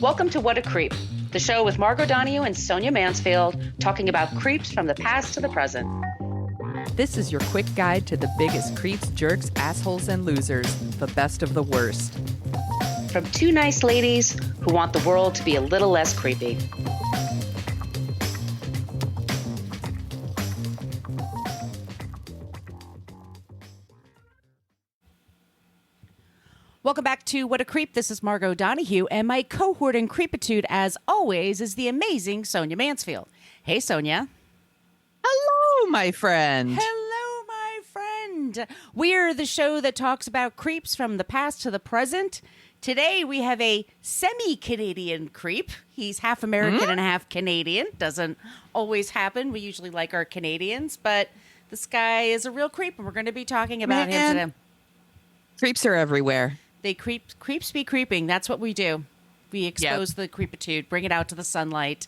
Welcome to What a Creep, the show with Margot Donohue and Sonia Mansfield, talking about creeps from the past to the present. This is your quick guide to the biggest creeps, jerks, assholes, and losers, the best of the worst. From two nice ladies who want the world to be a little less creepy. Welcome back to What a Creep. This is Margot Donohue, and my cohort in creepitude, as always, is the amazing Sonia Mansfield. Hey, Sonia. Hello, my friend. Hello, my friend. We're the show that talks about creeps from the past to the present. Today, we have a semi-Canadian creep. He's half American and half Canadian. Doesn't always happen. We usually like our Canadians, but this guy is a real creep, and we're going to be talking about him today. Creeps are everywhere. Creeps be creeping. That's what we do. We expose the creepitude, bring it out to the sunlight.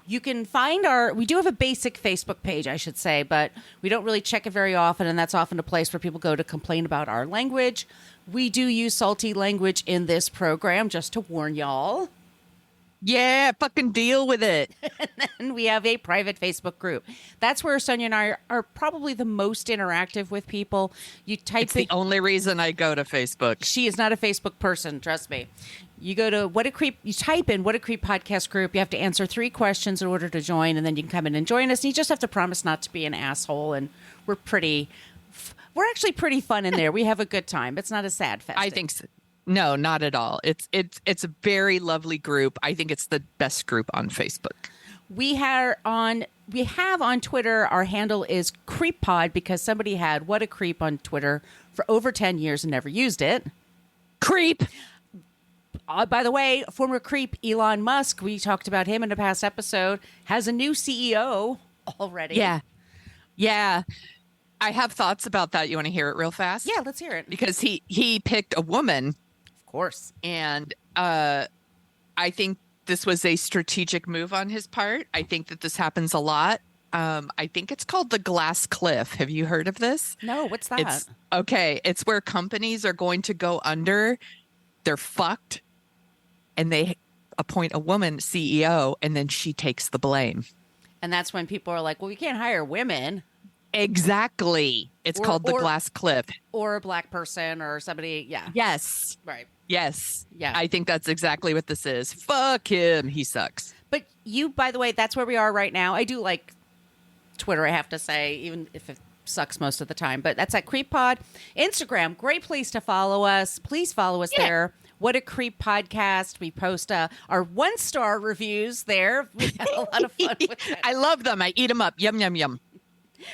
You can find we do have a basic Facebook page, I should say, but we don't really check it very often, and that's often a place where people go to complain about our language. We do use salty language in this program, just to warn y'all. Yeah, fucking deal with it. And then we have a private Facebook group. That's where Sonia and I are probably the most interactive with people. You type It's the only reason I go to Facebook. She is not a Facebook person, trust me. You go to What a Creep, you type in What a Creep podcast group. You have to answer 3 questions in order to join, and then you can come in and join us. And you just have to promise not to be an asshole, and we're actually pretty fun in there. We have a good time. It's not a sad fest. I think so. No, not at all. It's a very lovely group. I think it's the best group on Facebook. We have on Twitter, our handle is CreepPod because somebody had What a Creep on Twitter for over 10 years and never used it. Creep. By the way, former creep Elon Musk, we talked about him in a past episode, has a new CEO already. Yeah. I have thoughts about that. You want to hear it real fast? Yeah, let's hear it. Because he picked a woman. Of course. And I think this was a strategic move on his part. I think that this happens a lot. I think it's called the glass cliff. Have you heard of this? No, what's that? It's where companies are going to go under. They're fucked. And they appoint a woman CEO, and then she takes the blame. And that's when people are like, well, we can't hire women. Exactly. It's called the glass cliff. Or a black person or somebody. Yeah. Yes. Right. Yes. Yeah. I think that's exactly what this is. Fuck him. He sucks. But you, by the way, that's where we are right now. I do like Twitter, I have to say, even if it sucks most of the time. But that's at CreepPod. Instagram, great place to follow us. Please follow us there. What a Creep podcast. We post our 1-star reviews there. We had a lot of fun with that. I love them. I eat them up. Yum, yum, yum.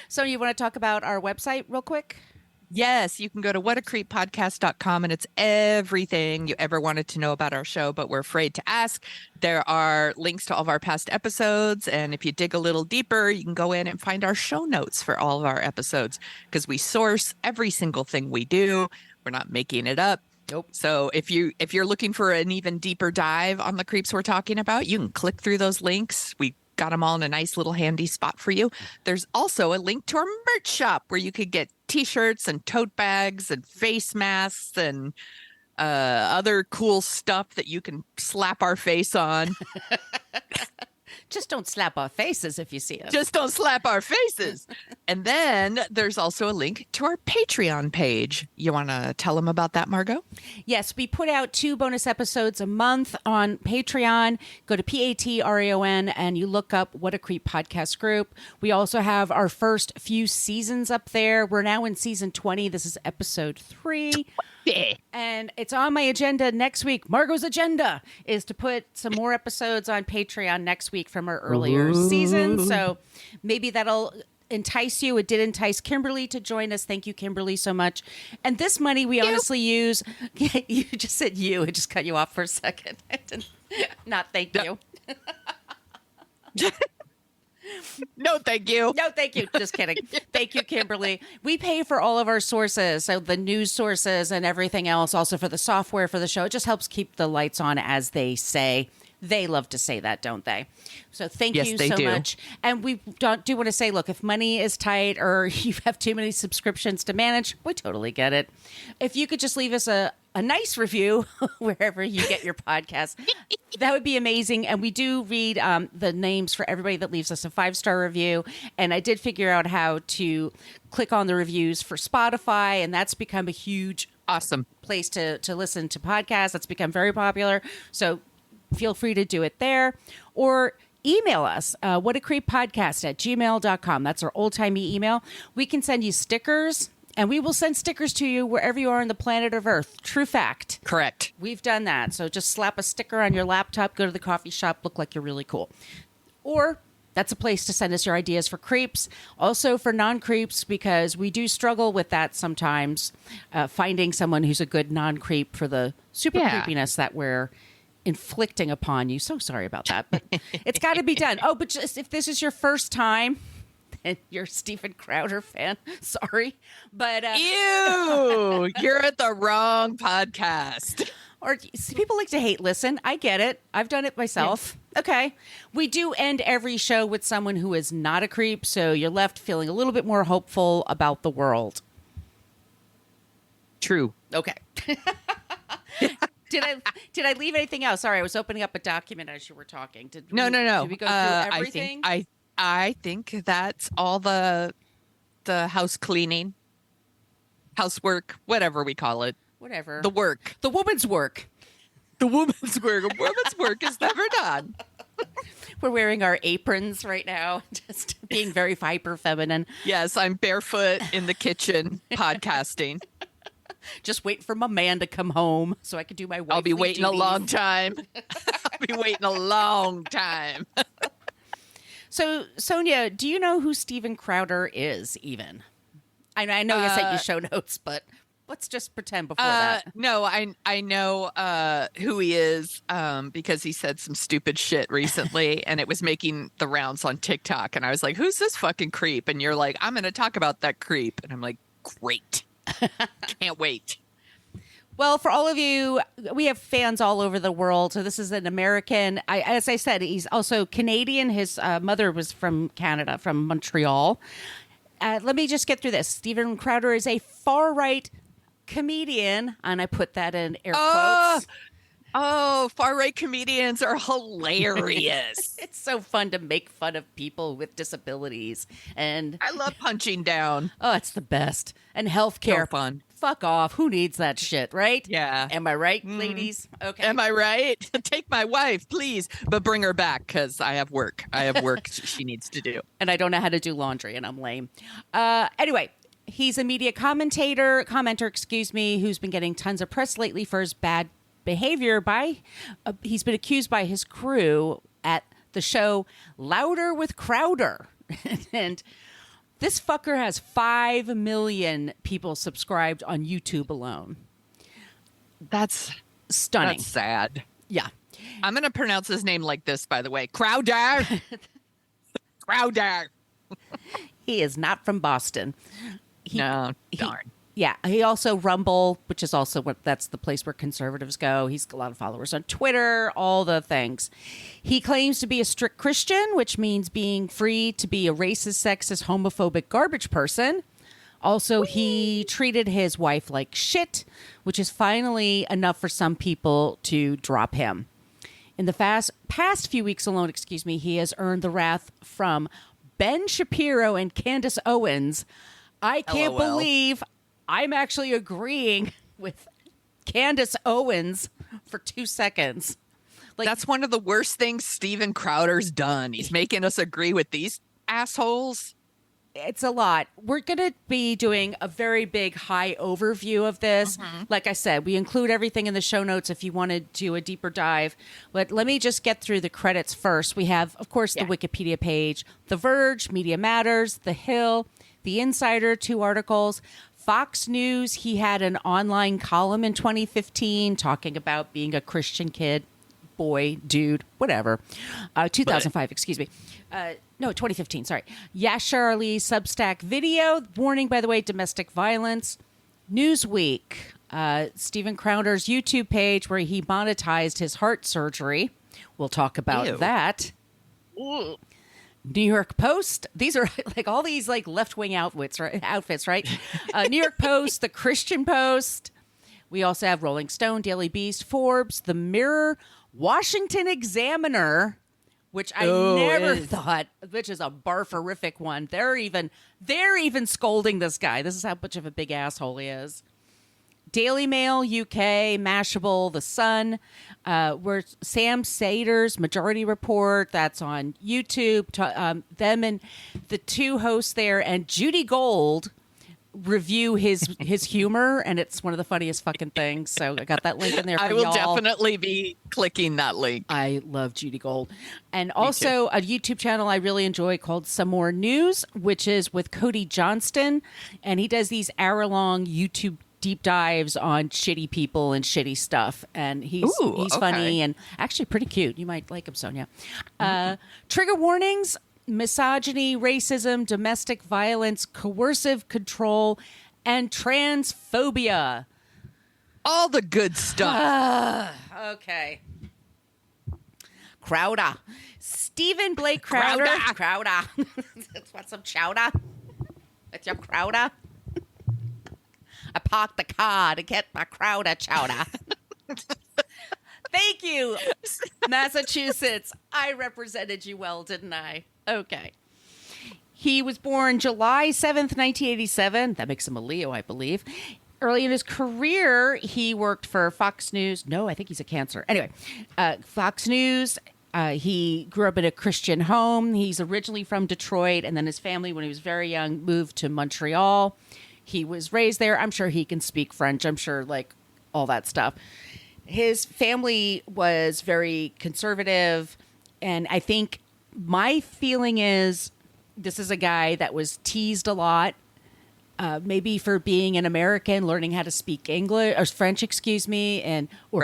So you want to talk about our website real quick? Yes, you can go to whatacreeppodcast.com, and it's everything you ever wanted to know about our show, but we're afraid to ask. There are links to all of our past episodes, and if you dig a little deeper, you can go in and find our show notes for all of our episodes, because we source every single thing we do. We're not making it up. Nope. So if you're looking for an even deeper dive on the creeps we're talking about, you can click through those links. We got them all in a nice little handy spot for you. There's also a link to our merch shop where you could get t-shirts and tote bags and face masks and other cool stuff that you can slap our face on. Just don't slap our faces if you see us. Just don't slap our faces. And then there's also a link to our Patreon page. You want to tell them about that, Margot? Yes, we put out 2 bonus episodes a month on Patreon. Go to Patreon and you look up What a Creep podcast group. We also have our first few seasons up there. We're now in season 20. This is episode 3. And it's on my agenda next week. Margot's agenda is to put some more episodes on Patreon next week from our earlier season. So maybe that'll entice you. It did entice Kimberly to join us. Thank you, Kimberly, so much. And this money we honestly use. You just said you. I just cut you off for a second. Not thank you. No, thank you. No, thank you. Just kidding. Thank you, Kimberly. We pay for all of our sources, so the news sources and everything else, also for the software for the show. It just helps keep the lights on, as they say. They love to say that, don't they? So thank you so much. And we do want to say, look, if money is tight or you have too many subscriptions to manage, we totally get it. If you could just leave us a a nice review wherever you get your podcast. That would be amazing. And we do read the names for everybody that leaves us a 5-star review. And I did figure out how to click on the reviews for Spotify, and that's become a huge Awesome place to listen to podcasts. That's become very popular. So feel free to do it there. Or email us, whatacreeppodcast@gmail.com. That's our old-timey email. We can send you stickers, and we will send stickers to you wherever you are on the planet of Earth. True fact. Correct. We've done that. So just slap a sticker on your laptop, go to the coffee shop, look like you're really cool. Or that's a place to send us your ideas for creeps. Also for non-creeps, because we do struggle with that sometimes, finding someone who's a good non-creep for the super creepiness that we're inflicting upon you. So sorry about that, but it's got to be done. Oh, but just if this is your first time and you're a Steven Crowder fan, sorry, but Ew, you're at the wrong podcast. Or see, people like to hate listen. I get it. I've done it myself. Yeah. Okay. We do end every show with someone who is not a creep, so you're left feeling a little bit more hopeful about the world. True. Okay. Did I leave anything else? Sorry, I was opening up a document as you were talking. No. Did we go through everything? I think that's all the house cleaning, housework, whatever we call it. Whatever. The work. The woman's work. The woman's work. A woman's work is never done. We're wearing our aprons right now, just being very hyper feminine. Yes, I'm barefoot in the kitchen podcasting. Just waiting for my man to come home so I can do my wifely I'll be waiting duties. a long time. I'll be waiting a long time. So, Sonia, do you know who Steven Crowder is even? I know you sent you show notes, but let's just pretend before that. No, I know who he is because he said some stupid shit recently and it was making the rounds on TikTok. And I was like, who's this fucking creep? And you're like, I'm going to talk about that creep. And I'm like, great. Can't wait. Well, for all of you, we have fans all over the world. So this is an American. As I said, he's also Canadian. His mother was from Canada, from Montreal. Let me just get through this. Steven Crowder is a far-right comedian, and I put that in air quotes. Oh, far-right comedians are hilarious. It's so fun to make fun of people with disabilities. And I love punching down. oh, it's the best. And healthcare. So fun. Fuck off. Who needs that shit, right? Yeah. Am I right, ladies? Okay. Am I right? Take my wife, please, but bring her back because I have work. I have work she needs to do. And I don't know how to do laundry, and I'm lame. Anyway, he's a media commenter, who's been getting tons of press lately for his bad behavior he's been accused by his crew at the show Louder with Crowder. And this fucker has 5 million people subscribed on YouTube alone. That's Stunning. That's sad. Yeah. I'm going to pronounce his name like this, by the way. Crowder. Crowder. He is not from Boston. Darn. Yeah, he also Rumble, which is also that's the place where conservatives go. He's got a lot of followers on Twitter, all the things. He claims to be a strict Christian, which means being free to be a racist, sexist, homophobic garbage person. Also, he treated his wife like shit, which is finally enough for some people to drop him. In the past few weeks alone, he has earned the wrath from Ben Shapiro and Candace Owens. I can't LOL. believe I'm actually agreeing with Candace Owens for 2 seconds. Like, that's one of the worst things Steven Crowder's done. He's making us agree with these assholes. it's a lot. We're going to be doing a very big high overview of this. Mm-hmm. Like I said, we include everything in the show notes if you want to do a deeper dive. But let me just get through the credits first. We have, of course, the Wikipedia page, The Verge, Media Matters, The Hill, The Insider, 2 articles. Fox News, he had an online column in 2015 talking about being a Christian kid, boy, dude, whatever. 2005, excuse me. No, 2015, sorry. Yashar Ali Substack video. Warning, by the way, domestic violence. Newsweek, Steven Crowder's YouTube page where he monetized his heart surgery. We'll talk about that. Ooh. New York Post. These are like all these like left-wing outfits, right? New York Post, the Christian Post. We also have Rolling Stone, Daily Beast, Forbes, The Mirror, Washington Examiner, which I never thought, which is a barferific one. They're even scolding this guy. This is how much of a big asshole he is. Daily Mail UK, Mashable, The Sun, where Sam Sater's Majority Report, that's on YouTube. Them and the two hosts there, and Judy Gold review his humor, and it's one of the funniest fucking things. So I got that link in there for I will y'all. definitely be clicking that link. I love Judy Gold. And also a YouTube channel I really enjoy called Some More News, which is with Cody Johnston, and he does these hour-long YouTube deep dives on shitty people and shitty stuff, and he's funny and actually pretty cute. You might like him, Sonia. Trigger warnings: misogyny, racism, domestic violence, coercive control, and transphobia. All the good stuff. Okay. Crowder. Stephen Blake Crowder. Crowder. Let's want some chowder. That's your Crowder. I parked the car to get my Crowder chowder. Thank you, Massachusetts. I represented you well, didn't I? Okay. He was born July 7th, 1987. That makes him a Leo, I believe. Early in his career, he worked for Fox News. No, I think he's a Cancer. Anyway, Fox News. He grew up in a Christian home. He's originally from Detroit, and then his family, when he was very young, moved to Montreal. He was raised there. I'm sure he can speak French. I'm sure, like, all that stuff. His family was very conservative, and I think my feeling is this is a guy that was teased a lot, maybe for being an American, learning how to speak English or French, excuse me, and or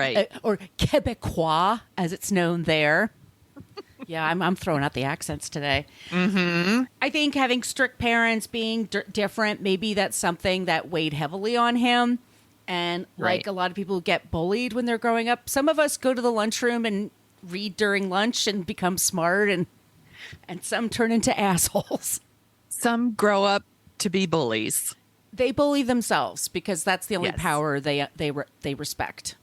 Quebecois, as it's known there. Yeah, I'm throwing out the accents today. Mm-hmm. I think having strict parents, being different, maybe that's something that weighed heavily on him. And like a lot of people get bullied when they're growing up. Some of us go to the lunchroom and read during lunch and become smart, and some turn into assholes. Some grow up to be bullies. They bully themselves because that's the only power they respect.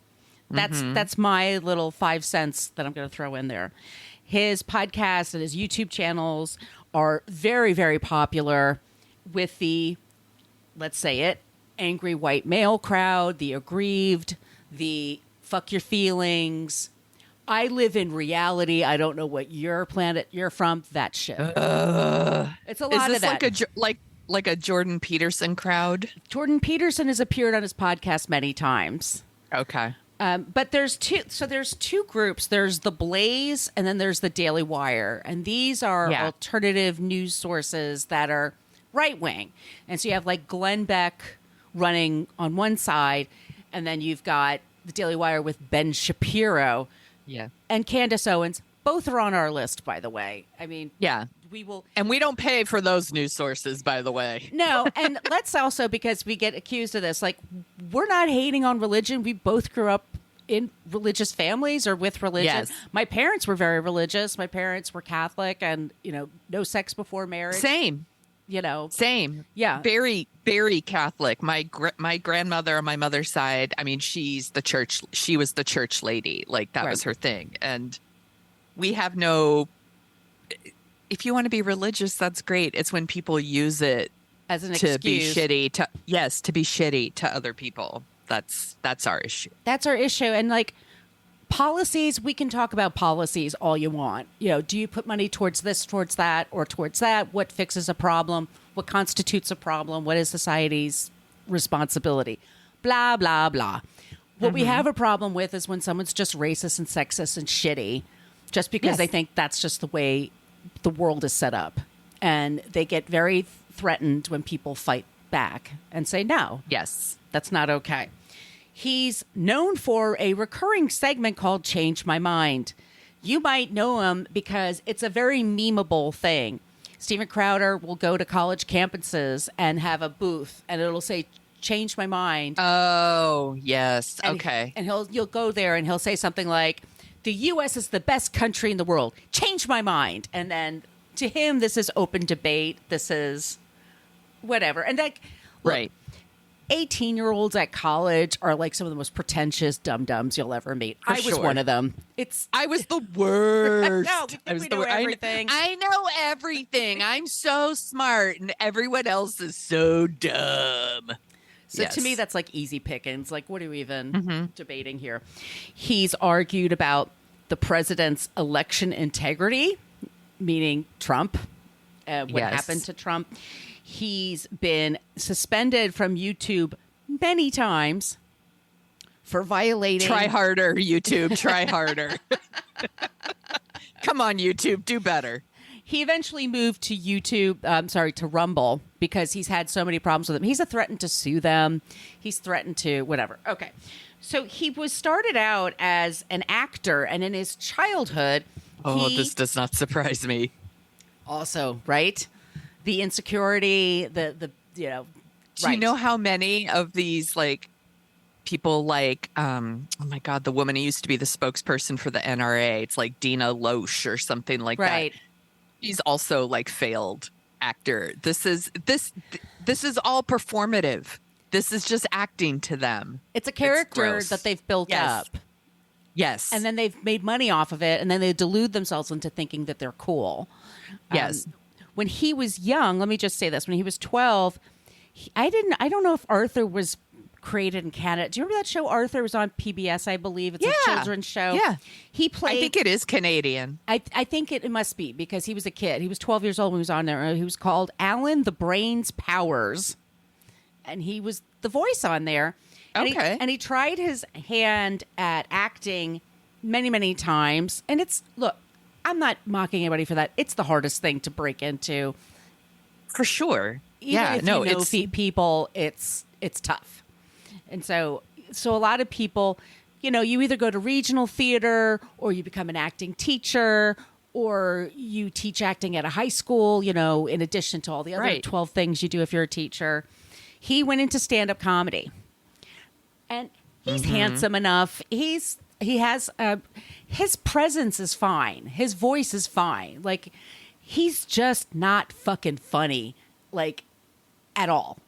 That's my little 5 cents that I'm going to throw in there. His podcast and his YouTube channels are very, very popular with the, let's say it, angry white male crowd, the aggrieved, the fuck your feelings. I live in reality. I don't know what your planet you're from. That shit. It's a lot of that. Like a Jordan Peterson crowd? Jordan Peterson has appeared on his podcast many times. Okay. But there's two. So there's two groups. There's the Blaze, and then there's the Daily Wire, and these are alternative news sources that are right wing. And so you have like Glenn Beck running on one side, and then you've got the Daily Wire with Ben Shapiro, and Candace Owens. Both are on our list, by the way. I mean, we will, and we don't pay for those news sources, by the way. No, and let's also, because we get accused of this, like, we're not hating on religion. We both grew up in religious families or with religion. Yes. My parents were very religious. My parents were Catholic, and no sex before marriage. Same. Same. Yeah. Very, very Catholic. My grandmother on my mother's side, I mean, she was the church lady. Like, that was her thing. And we have no, if you want to be religious, that's great. It's when people use it as an to excuse. be shitty to be shitty to other people. That's our issue. That's our issue. And like policies, we can talk about policies all you want. Do you put money towards this, towards that, or towards that? What fixes a problem? What constitutes a problem? What is society's responsibility? Blah, blah, blah. What we have a problem with is when someone's just racist and sexist and shitty, just because they think that's just the way the world is set up. And they get very threatened when people fight back and say, no. Yes. That's not okay. He's known for a recurring segment called Change My Mind. You might know him because it's a very memeable thing. Steven Crowder will go to college campuses and have a booth, and it'll say, Change My Mind. Oh, yes. Okay. And you'll go there and he'll say something like, the U.S. is the best country in the world. Change my mind. And then to him, this is open debate. This is whatever. And like, look, 18-year-olds at college are like some of the most pretentious dum-dums you'll ever meet. I was sure. one of them. I was the worst. No, we think we know everything. I know everything. I'm so smart, and everyone else is so dumb. So to me, that's like easy pickings. Like, what are we even debating here? He's argued about the president's election integrity, meaning Trump, what happened to Trump. He's been suspended from YouTube many times for violating. Try harder, YouTube. Try harder. Come on, YouTube. Do better. He eventually moved to to Rumble, because he's had so many problems with them. He's threatened to sue them. He's threatened to whatever. Okay. So he was started out as an actor, and in his childhood, this does not surprise me. Also, right? The insecurity, the you know. Do you know how many of these like people like oh my God, the woman who used to be the spokesperson for the NRA? It's like Dina Loesch or something like that. She's also like failed actor. This is all performative. This is just acting to them. It's a character that they've built up. Yes. And then they've made money off of it, and then they delude themselves into thinking that they're cool. Yes. When he was young, let me just say this, when he was 12, I don't know if Arthur was created in Canada. Do you remember that show Arthur? Was on PBS, I believe. It's a children's show. Yeah. He played. I think it is Canadian. I think it must be, because he was a kid. He was 12 years old when he was on there. He was called Alan the Brains Powers, and he was the voice on there. And he tried his hand at acting many, many times. And look, I'm not mocking anybody for that. It's the hardest thing to break into. For sure. Even if you know people, it's tough. And so a lot of people, you either go to regional theater, or you become an acting teacher, or you teach acting at a high school, in addition to all the other 12 things you do if you're a teacher. He went into stand-up comedy. And he's handsome enough. He has his presence is fine. His voice is fine. Like, he's just not fucking funny, like, at all.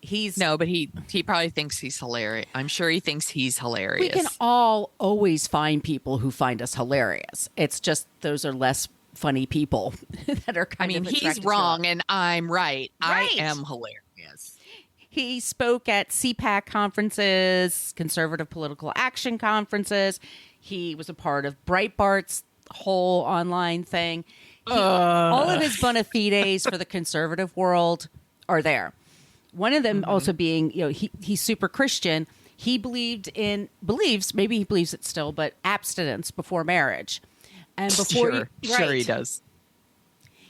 But he probably thinks he's hilarious. I'm sure he thinks he's hilarious. We can all always find people who find us hilarious. It's just those are less funny people that are kind of he's wrong and I'm right. I am hilarious. He spoke at CPAC conferences, conservative political action conferences. He was a part of Breitbart's whole online thing. All of his bona fides for the conservative world are there. One of them also being, he's super Christian. He believes, maybe he believes it still, but abstinence before marriage. And before sure he does.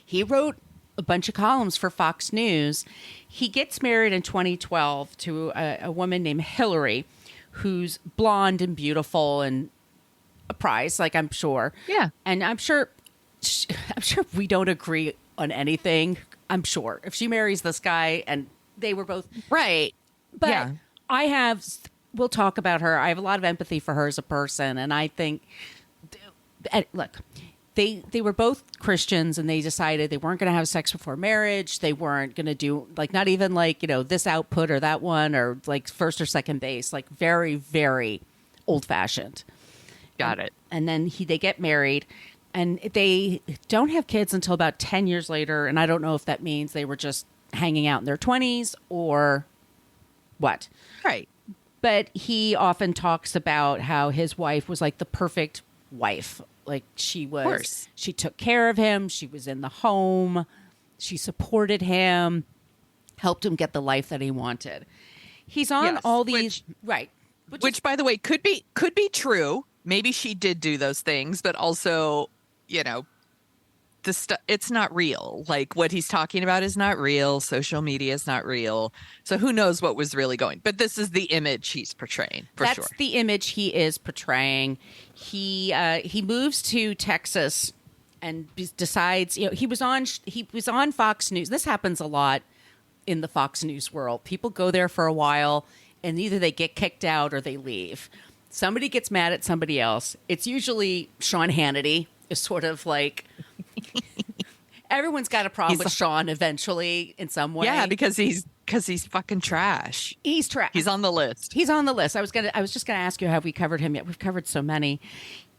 He wrote a bunch of columns for Fox News. He gets married in 2012 to a woman named Hillary, who's blonde and beautiful and a prize, like, I'm sure. Yeah. And I'm sure we don't agree on anything. I'm sure if she marries this guy, and they were both right. But we'll talk about her. I have a lot of empathy for her as a person. And I think, look, they were both Christians, and they decided they weren't going to have sex before marriage. They weren't going to do, like, not even like, this output or that one, or like first or second base, like very, very old fashioned. Got it. And then they get married, and they don't have kids until about 10 years later. And I don't know if that means they were just hanging out in their 20s or what. Right. But he often talks about how his wife was like the perfect wife. Like, she took care of him. She was in the home. She supported him, helped him get the life that he wanted. He's on all these, which by the way, could be true. Maybe she did do those things, but also, it's not real. Like, what he's talking about is not real. Social media is not real. So who knows what was really going. But this is the image he's portraying, for sure. That's the image he is portraying. He moves to Texas and decides, he was on Fox News. This happens a lot in the Fox News world. People go there for a while, and either they get kicked out or they leave. Somebody gets mad at somebody else. It's usually Sean Hannity is sort of like... Everyone's got a problem with Sean eventually in some way. Yeah, because he's because he's fucking trash. He's trash. He's on the list. He's on the list. I was just gonna ask you, have we covered him yet? We've covered so many.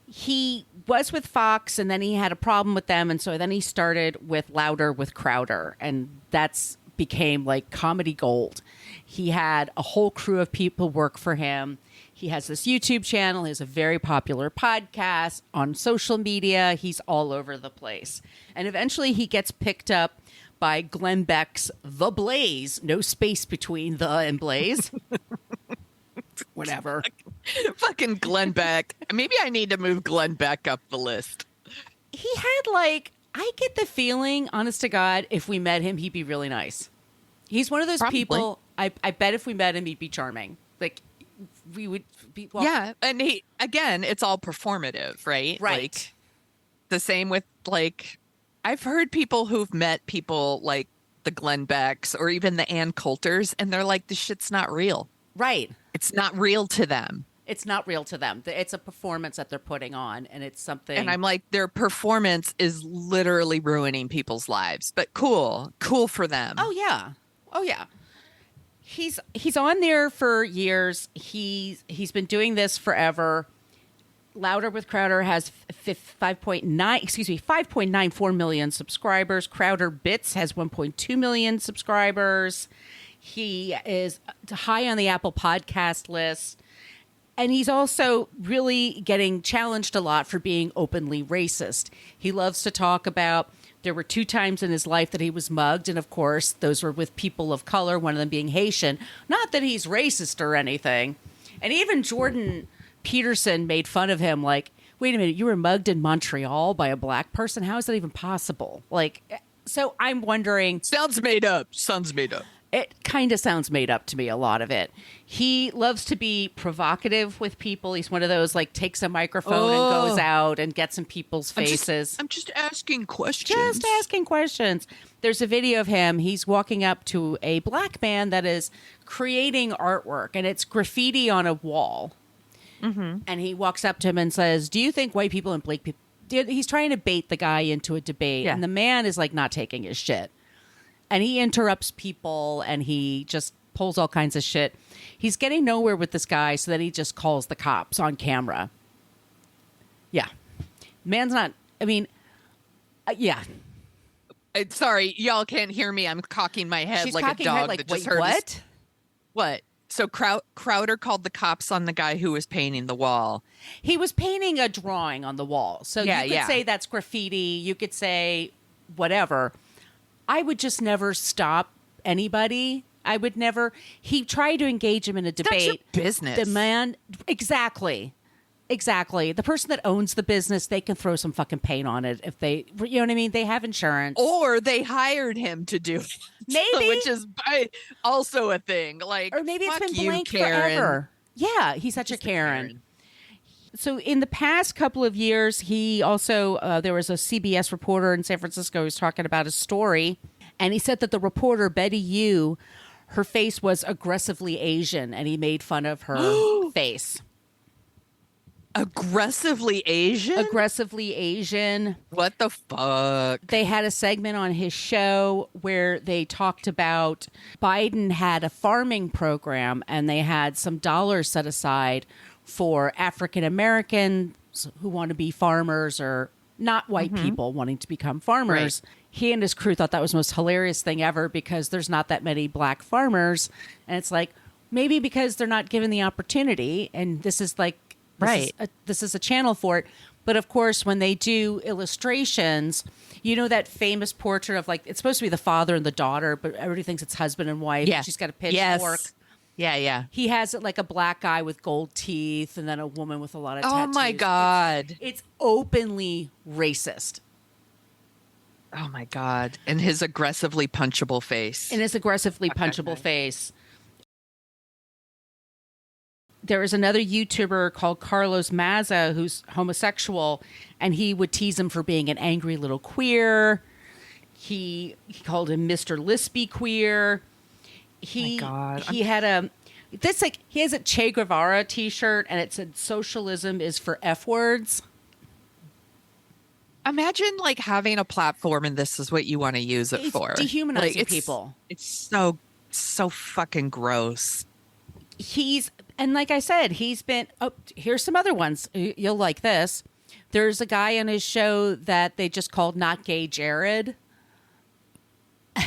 He was with Fox, and then he had a problem with them, and so then he started with Louder with Crowder, and that's became like comedy gold. He had a whole crew of people work for him. He has this YouTube channel. He has a very popular podcast on social media. He's all over the place. And eventually he gets picked up by Glenn Beck's The Blaze. No space between the and Blaze. Whatever. Fucking Glenn Beck. Maybe I need to move Glenn Beck up the list. He had like, I get the feeling, honest to God, if we met him, he'd be really nice. He's one of those Probably. people, I bet if we met him, he'd be charming. Like, we would be... Well, Yeah. And he, again, it's all performative, right? Right. Like, the same with, like, I've heard people who've met people like the Glenn Becks or even the Ann Coulters, and they're like, this shit's not real. Right. It's not real to them. It's not real to them. It's a performance that they're putting on, and it's something... And I'm like, their performance is literally ruining people's lives. But cool for them. Oh, yeah. Oh, yeah. He's on there for years. He's been doing this forever. Louder with Crowder has 5.94 million subscribers. Crowder Bits has 1.2 million subscribers. He is high on the Apple podcast list. And he's also really getting challenged a lot for being openly racist. He loves to talk about there were 2 times in his life that he was mugged. And of course, those were with people of color, one of them being Haitian. Not that he's racist or anything. And even Jordan Peterson made fun of him like, wait a minute, you were mugged in Montreal by a black person? How is that even possible? Like, so I'm wondering. Sounds made up. It kind of sounds made up to me, a lot of it. He loves to be provocative with people. He's one of those, like, takes a microphone and goes out and gets in people's faces. I'm just asking questions. Just asking questions. There's a video of him. He's walking up to a black man that is creating artwork, and it's graffiti on a wall. Mm-hmm. And he walks up to him and says, do you think white people and black people... He's trying to bait the guy into a debate, and the man is, like, not taking his shit. And he interrupts people, and he just pulls all kinds of shit. He's getting nowhere with this guy, so then he just calls the cops on camera. Yeah. Man's not, I mean, yeah. Sorry, y'all can't hear me. I'm cocking my head She's like cocking a her dog head that like, just wait, heard what? What? So Crowder called the cops on the guy who was painting the wall. He was painting a drawing on the wall. So you could say that's graffiti. You could say whatever. I would just never stop anybody. I would never. He tried to engage him in a debate. That's your business. The man, exactly. The person that owns the business, they can throw some fucking paint on it if they, you know what I mean? They have insurance. Or they hired him to do it. Maybe. Which is also a thing. Like, or maybe it's fuck been you, blank Karen. forever. Yeah, he's such a Karen. So in the past couple of years, he also, there was a CBS reporter in San Francisco who was talking about a story. And he said that the reporter, Betty Yu, her face was aggressively Asian. And he made fun of her face. Aggressively Asian? Aggressively Asian. What the fuck? They had a segment on his show where they talked about Biden had a farming program and they had some dollars set aside for African Americans who want to be farmers or not white people wanting to become farmers. Right. He and his crew thought that was the most hilarious thing ever because there's not that many black farmers. And it's like, maybe because they're not given the opportunity. And this is like, this is a channel for it. But of course, when they do illustrations, you know that famous portrait of like, it's supposed to be the father and the daughter, but everybody thinks it's husband and wife. Yeah. She's got a pitchfork. Yeah. He has it like a black guy with gold teeth and then a woman with a lot of tattoos. Oh my God. It's openly racist. Oh my God. And his aggressively punchable face. Face. There is another YouTuber called Carlos Maza who's homosexual, and he would tease him for being an angry little queer. He called him Mr. Lispy queer. He had he has a Che Guevara t-shirt, and it said socialism is for F words. Imagine like having a platform and this is what you want to use it for. Dehumanizing people. It's so so fucking gross. And like I said, he's been, here's some other ones. You'll like this. There's a guy on his show that they just called Not Gay Jared.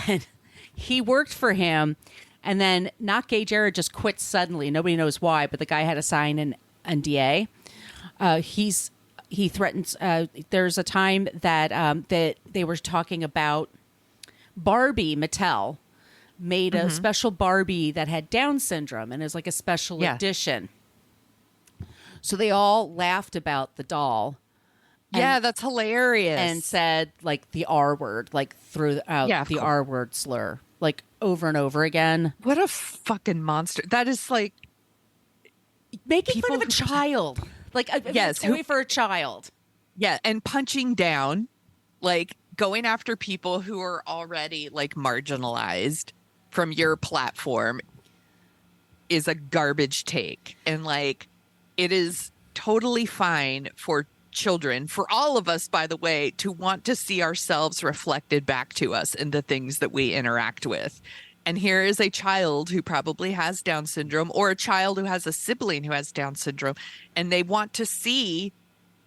And he worked for him. And then Not Gay Jared just quit suddenly. Nobody knows why, but the guy had to sign an NDA. He threatens, there's a time that they were talking about Barbie Mattel made a special Barbie that had Down syndrome and is like a special edition. So they all laughed about the doll. Yeah, that's hilarious. And said like the R word, like threw out the R word slur, like over and over again. What a fucking monster. That is like making fun of a child. Like a toy for a child. Yeah, and punching down, like going after people who are already like marginalized from your platform is a garbage take. And like, it is totally fine for children, for all of us, by the way, to want to see ourselves reflected back to us in the things that we interact with. And here is a child who probably has Down syndrome, or a child who has a sibling who has Down syndrome, and they want to see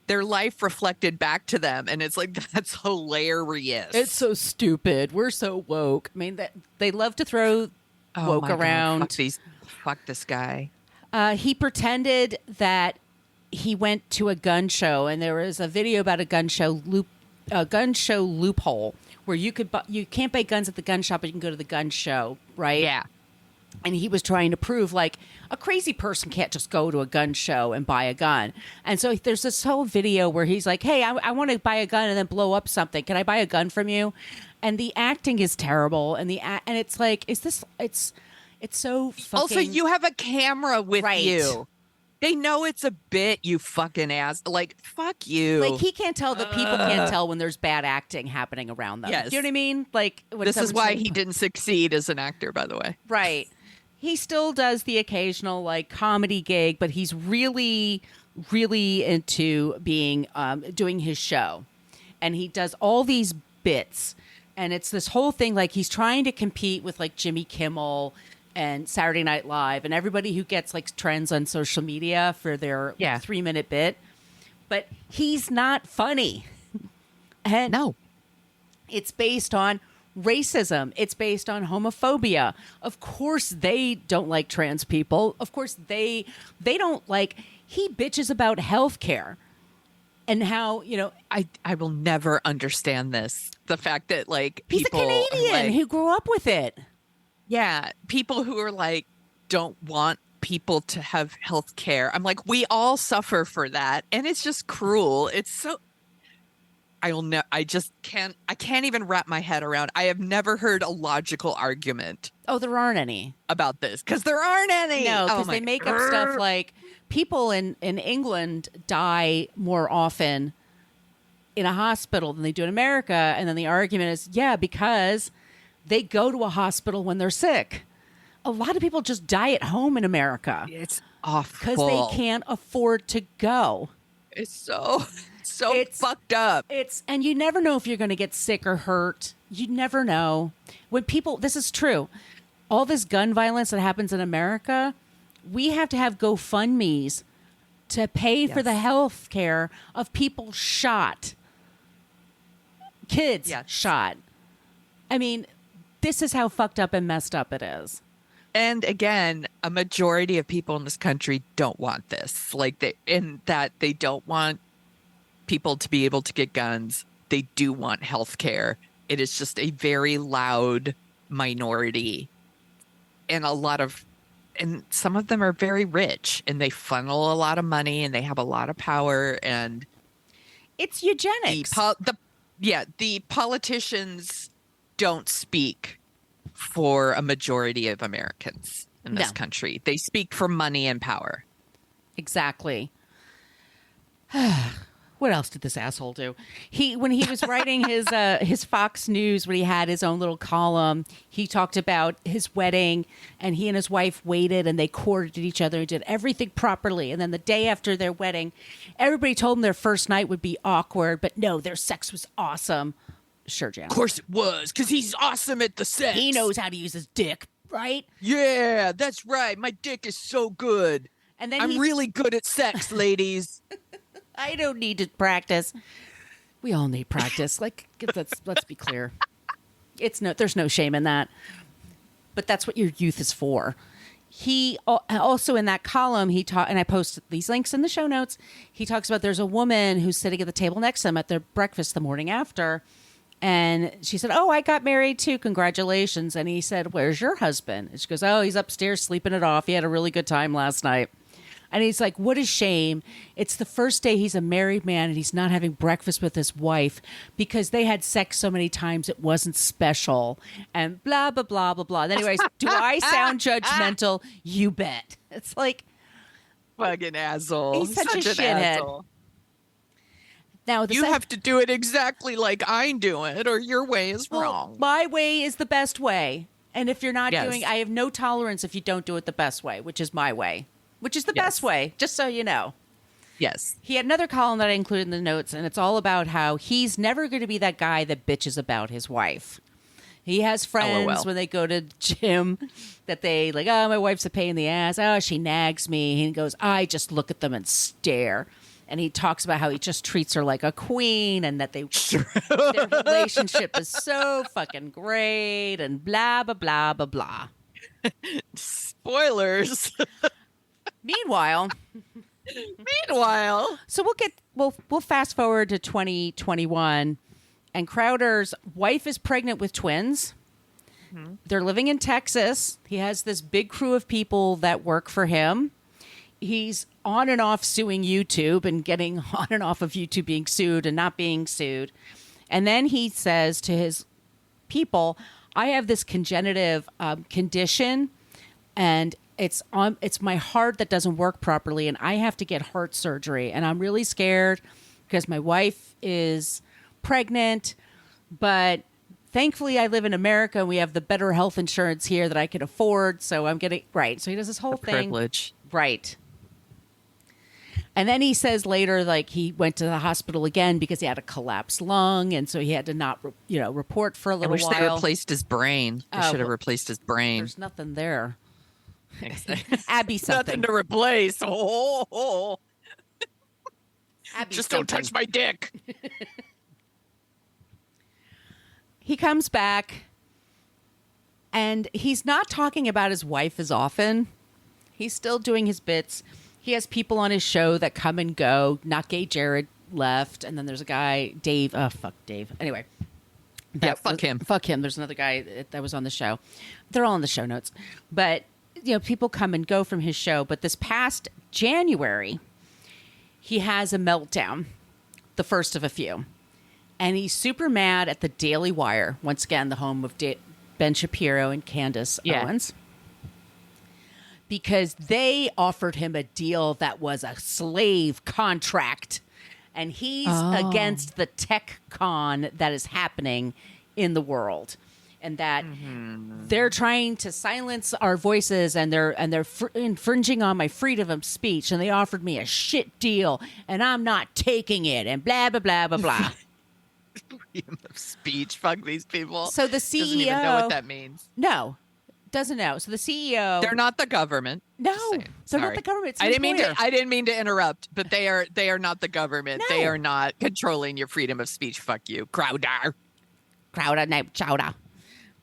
their life reflected back to them. And it's like, that's hilarious. It's so stupid. We're so woke. I mean, they love to throw woke around. God, fuck this guy. He pretended that he went to a gun show, and there was a video about a gun show loophole where you can't buy guns at the gun shop, but you can go to the gun show, right? Yeah. And he was trying to prove like a crazy person can't just go to a gun show and buy a gun. And so there's this whole video where he's like, hey, I want to buy a gun and then blow up something. Can I buy a gun from you? And the acting is terrible. And it's like, it's so fucking... Also, you have a camera with you. They know it's a bit, you fucking ass. Like, fuck you. Like, he can't tell that people can't tell when there's bad acting happening around them. Yes. You know what I mean? Like, this is why he didn't succeed as an actor, by the way. Right. He still does the occasional like comedy gig, but he's really, really into being doing his show, and he does all these bits, and it's this whole thing like he's trying to compete with like Jimmy Kimmel and Saturday Night Live and everybody who gets like trends on social media for their 3-minute bit, but he's not funny. And no, it's based on racism. It's based on homophobia. Of course, they don't like trans people. Of course, they don't like. He bitches about healthcare and how, you know, I will never understand this. The fact that like he's people a Canadian who grew up with it. Yeah, people who are like don't want people to have health care. I'm like, we all suffer for that, and it's just cruel. It's so. I just can't. I can't even wrap my head around. I have never heard a logical argument. Oh, there aren't any about this because there aren't any. No, because they make up stuff like people in England die more often in a hospital than they do in America, and then the argument is, because they go to a hospital when they're sick. A lot of people just die at home in America. It's awful because they can't afford to go. It's so fucked up. And you never know if you're going to get sick or hurt. You never know. When people, this is true. All this gun violence that happens in America, we have to have GoFundMes to pay for the health care of people shot. Kids shot. I mean, this is how fucked up and messed up it is. And again, a majority of people in this country don't want this. Like they don't want people to be able to get guns. They do want health care. It is just a very loud minority. And some of them are very rich, and they funnel a lot of money, and they have a lot of power, and it's eugenics. The politicians don't speak for a majority of Americans in this country. They speak for money and power. Exactly. What else did this asshole do? When he was writing his Fox News, when he had his own little column, he talked about his wedding, and he and his wife waited and they courted each other and did everything properly. And then the day after their wedding, everybody told them their first night would be awkward, but no, their sex was awesome. Sure, Jan. Of course it was, because he's awesome at the sex. He knows how to use his dick. right? Yeah, that's right. My dick is so good. And then I'm really good at sex, ladies. I don't need to practice. We all need practice. Like, let's be clear. There's no shame in that. But that's what your youth is for. He also, in that column, and I posted these links in the show notes. He talks about there's a woman who's sitting at the table next to him at their breakfast the morning after, and she said, "Oh, I got married too. Congratulations." And he said, "Where's your husband?" And she goes, "Oh, he's upstairs sleeping it off. He had a really good time last night." And he's like, "What a shame. It's the first day he's a married man and he's not having breakfast with his wife because they had sex so many times it wasn't special." And blah, blah, blah, blah, blah. And anyways, do I sound judgmental? You bet. It's like, Fucking asshole. He's such a an shithead. asshole. now You have to do it exactly like I do it, or your way is wrong. My way is the best way. And if you're not Yes. I have no tolerance if you don't do it the best way, which is my way, which is the Yes. best way, just so you know. Yes. He had another column that I included in the notes, and it's all about how he's never going to be that guy that bitches about his wife. He has friends LOL. when they go to gym that they like, "Oh, my wife's a pain in the ass. Oh, she nags me." He goes, "I just look at them and stare." And he talks about how he just treats her like a queen and that their relationship is so fucking great and blah, blah, blah, blah, blah. Spoilers. Meanwhile, so we'll fast forward to 2021, and Crowder's wife is pregnant with twins. Mm-hmm. They're living in Texas. He has this big crew of people that work for him. He's on and off suing YouTube and getting on and off of YouTube being sued and not being sued. And then he says to his people, "I have this congenitive condition, and it's my heart that doesn't work properly, and I have to get heart surgery. And I'm really scared because my wife is pregnant, but thankfully I live in America and we have the better health insurance here that I can afford. So I'm getting right." So he does this whole thing. Privilege. Right. And then he says later, like, he went to the hospital again because he had a collapsed lung, and so he had to not, report for a I little wish while. they replaced his brain. They should have replaced his brain. There's nothing there. Abby something. Nothing to replace. Oh. Abby Just something. don't touch my dick. He comes back, and he's not talking about his wife as often. He's still doing his bits. He has people on his show that come and go. Not Gay Jared left, and then there's a guy, Dave. Oh, fuck Dave. Anyway. Fuck him. Fuck him. There's another guy that was on the show. They're all in the show notes. But, people come and go from his show. But this past January, he has a meltdown, the first of a few. And he's super mad at the Daily Wire, once again, the home of Ben Shapiro and Candace Owens, because they offered him a deal that was a slave contract. And he's against the tech con that is happening in the world. And that they're trying to silence our voices, and they're infringing on my freedom of speech. And they offered me a shit deal, and I'm not taking it, and blah, blah, blah, blah, blah. Freedom of speech. Fuck these people. So the CEO doesn't even know what that means. No, doesn't know. So the CEO, They're not the government. no, Just saying. they're Sorry. not the government. It's an I didn't mean employer. to. I didn't mean to interrupt, but they are not the government. No. They are not controlling your freedom of speech. Fuck you, Crowder. Crowder, no, chowder.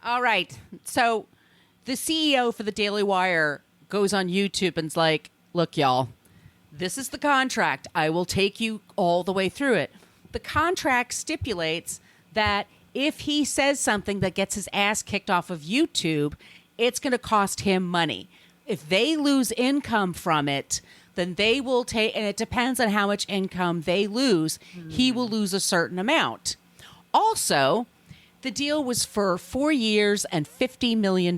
All right. So the CEO for the Daily Wire goes on YouTube and's like, "Look, y'all, this is the contract. I will take you all the way through it." The contract stipulates that if he says something that gets his ass kicked off of YouTube, it's going to cost him money. If they lose income from it, then they will take, and it depends on how much income they lose, he will lose a certain amount. Also, the deal was for 4 years and $50 million.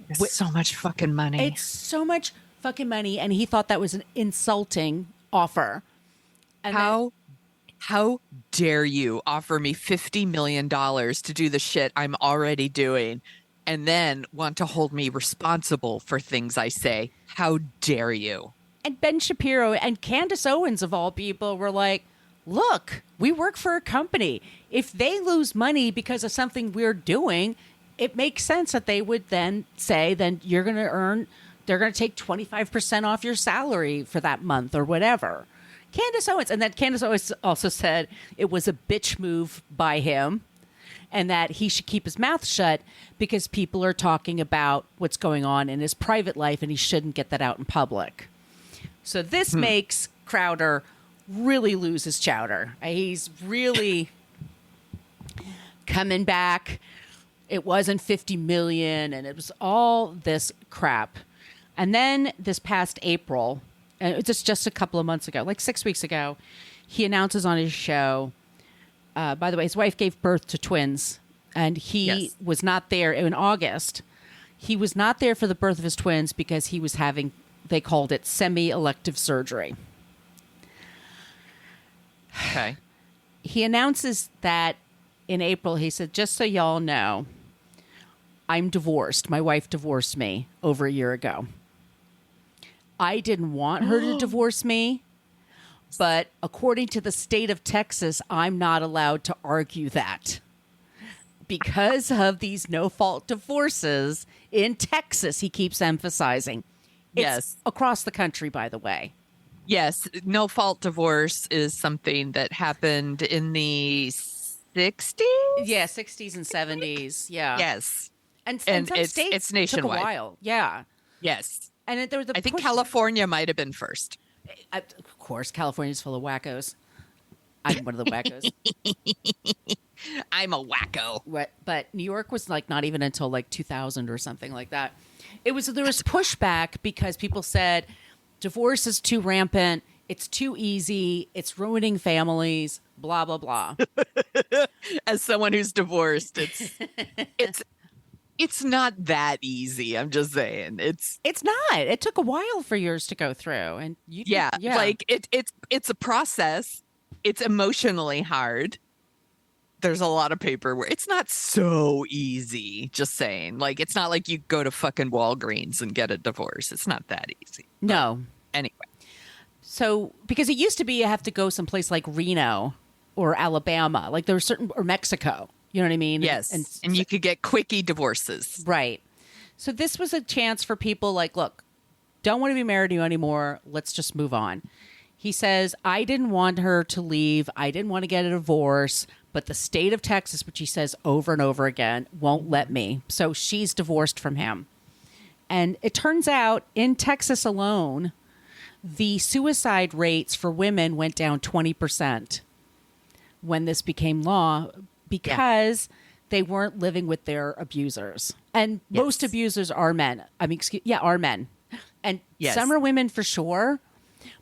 It's so much fucking money. It's so much fucking money, and he thought that was an insulting offer. And How dare you offer me $50 million to do the shit I'm already doing and then want to hold me responsible for things I say? How dare you? And Ben Shapiro and Candace Owens, of all people, were like, "Look, we work for a company. If they lose money because of something we're doing, it makes sense that they would then say, then you're going to earn, they're going to take 25% off your salary for that month or whatever. Candace Owens. And then Candace Owens also said it was a bitch move by him and that he should keep his mouth shut because people are talking about what's going on in his private life and he shouldn't get that out in public. So this makes Crowder really lose his chowder. He's really coming back. It wasn't 50 million and it was all this crap. And then this past April, and it's just a couple of months ago, like 6 weeks ago, he announces on his show, by the way, his wife gave birth to twins and he was not there in August. He was not there for the birth of his twins because he was having, they called it semi-elective surgery. Okay. He announces that in April, he said, just so y'all know, I'm divorced. My wife divorced me over a year ago. I didn't want her to divorce me, but according to the state of Texas, I'm not allowed to argue that. Because of these no-fault divorces in Texas, he keeps emphasizing. It's across the country, by the way. Yes, no-fault divorce is something that happened in the 60s? Yeah, 60s and 70s. Yeah. Yes. And some states it's nationwide. took a while. Yeah. Yes. And there was I think California might have been first. Of course, California's full of wackos. I'm one of the wackos. I'm a wacko. But New York was like not even until like 2000 or something like that. There was pushback because people said divorce is too rampant. It's too easy. It's ruining families. Blah blah blah. As someone who's divorced, it's not that easy. I'm just saying it's not. It took a while for yours to go through, and like it's a process. It's emotionally hard. There's a lot of paperwork. It's not so easy. Just saying, like it's not like you go to fucking Walgreens and get a divorce. It's not that easy. No. Anyway, so because it used to be you have to go someplace like Reno or Alabama, like there were certain or Mexico. You know what I mean? Yes. And you could get quickie divorces. Right. So this was a chance for people like, look, don't want to be married to you anymore. Let's just move on. He says, I didn't want her to leave. I didn't want to get a divorce. But the state of Texas, which he says over and over again, won't let me. So she's divorced from him. And it turns out in Texas alone, the suicide rates for women went down 20% when this became law. Because they weren't living with their abusers. And most abusers are men. Are men. And some are women for sure.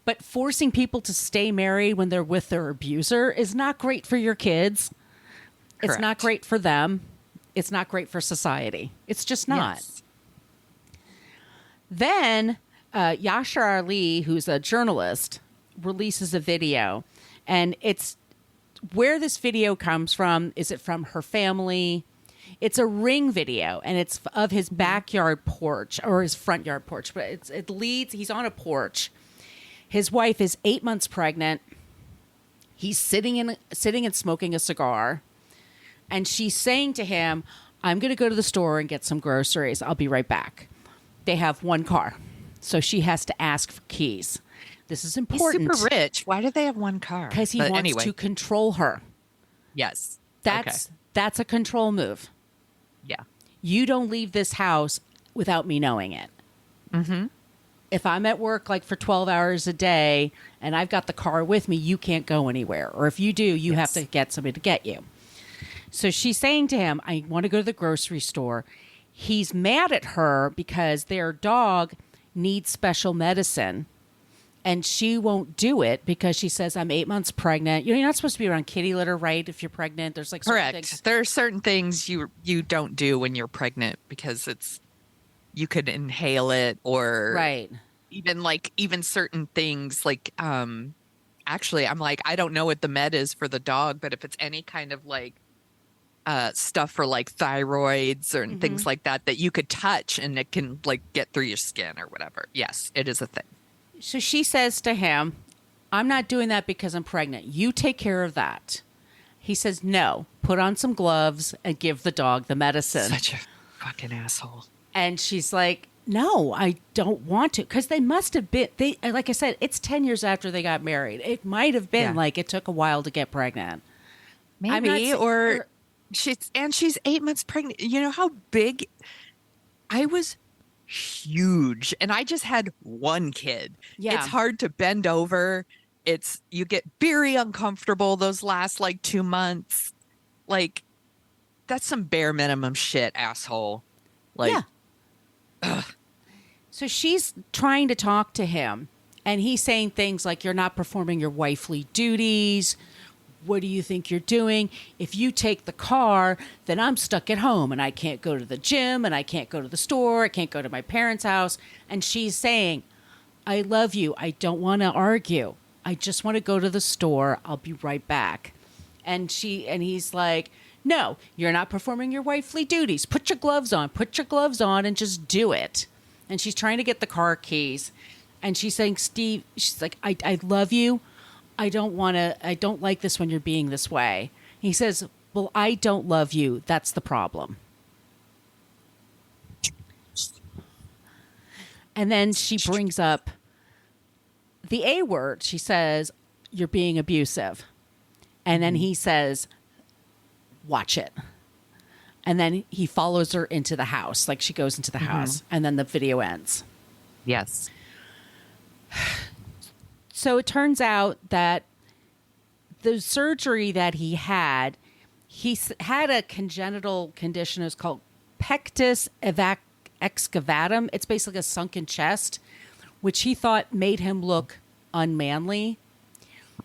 But forcing people to stay married when they're with their abuser is not great for your kids. Correct. It's not great for them. It's not great for society. It's just not. Yes. Then Yashar Ali, who's a journalist, releases a video. And it's where this video comes from. Is it from her family? It's a Ring video, and it's of his backyard porch or his front yard porch. But it leads. He's on a porch. His wife is 8 months pregnant. He's sitting and smoking a cigar, and she's saying to him, "I'm going to go to the store and get some groceries. I'll be right back." They have one car, so she has to ask for keys. This is important. He's super rich. Why do they have one car? Because he wants to control her. Yes. That's a control move. Yeah. You don't leave this house without me knowing it. Mm-hmm. If I'm at work like for 12 hours a day and I've got the car with me, you can't go anywhere. Or if you do, you have to get somebody to get you. So she's saying to him, I want to go to the grocery store. He's mad at her because their dog needs special medicine. And she won't do it because she says, I'm 8 months pregnant. You're not supposed to be around kitty litter, right? If you're pregnant, there's like certain things. There are certain things you don't do when you're pregnant because you could inhale it or even certain things like actually I'm like, I don't know what the med is for the dog, but if it's any kind of like stuff for like thyroids or things like that you could touch and it can like get through your skin or whatever. Yes, it is a thing. So she says to him, I'm not doing that because I'm pregnant. You take care of that. He says, no, put on some gloves and give the dog the medicine. Such a fucking asshole. And she's like, no, I don't want to. Because they must have been, like I said, it's 10 years after they got married. It might have been like it took a while to get pregnant. Maybe, she's 8 months pregnant. You know how big I was? Huge. And I just had one kid. Yeah. It's hard to bend over. You get very uncomfortable those last like 2 months. Like, that's some bare minimum shit, asshole. Like, yeah. Ugh. So she's trying to talk to him, and he's saying things like, you're not performing your wifely duties. What do you think you're doing? If you take the car, then I'm stuck at home and I can't go to the gym and I can't go to the store. I can't go to my parents' house. And she's saying, I love you. I don't want to argue. I just want to go to the store. I'll be right back. And he's like, no, you're not performing your wifely duties. Put your gloves on and just do it. And she's trying to get the car keys. And she's saying, Steve, she's like, I love you. I don't like this when you're being this way. He says, well, I don't love you. That's the problem. And then she brings up the A word. She says, you're being abusive. And then he says, watch it. And then he follows her into the house. Like, she goes into the house, and then the video ends. Yes. So it turns out that the surgery that he had a congenital condition. It's called pectus excavatum. It's basically a sunken chest, which he thought made him look unmanly.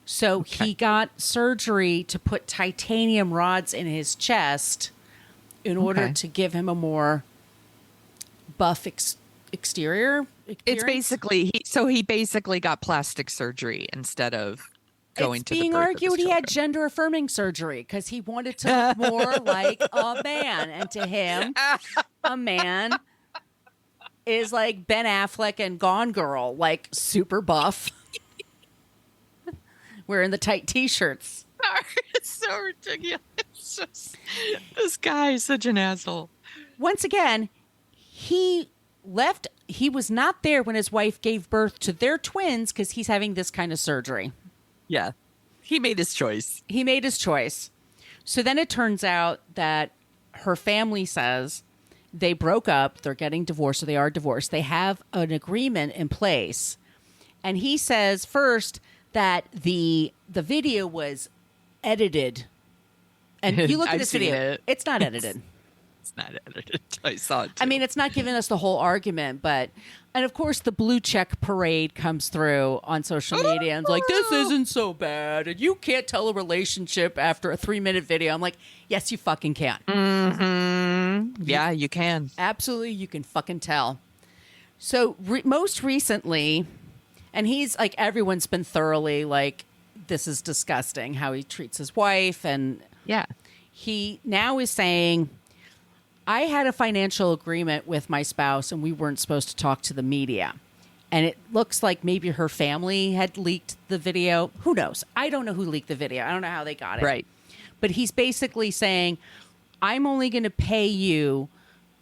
So he got surgery to put titanium rods in his chest in order to give him a more buff exterior. It's basically he basically got plastic surgery instead of going to the birth. It's being argued he had gender affirming surgery because he wanted to look more like a man, and to him, a man is like Ben Affleck and Gone Girl, like super buff, wearing the tight t-shirts. It's so ridiculous. This guy is such an asshole. Once again, he was not there when his wife gave birth to their twins because he's having this kind of surgery. Yeah. He made his choice. So then it turns out that her family says they broke up. They're getting divorced, or they are divorced. They have an agreement in place. And he says first that the video was edited. And you look at this video. It's not edited. It's not edited. I saw it too. I mean, it's not giving us the whole argument, and of course the blue check parade comes through on social media and it's like, this isn't so bad, and you can't tell a relationship after a 3-minute video. I'm like, yes, you fucking can. Mm-hmm. Yeah, you can. Absolutely, you can fucking tell. So most recently, and he's like, everyone's been thoroughly like, this is disgusting how he treats his wife, and yeah, he now is saying, I had a financial agreement with my spouse and we weren't supposed to talk to the media. And it looks like maybe her family had leaked the video. Who knows? I don't know who leaked the video. I don't know how they got it. Right. But he's basically saying, I'm only going to pay you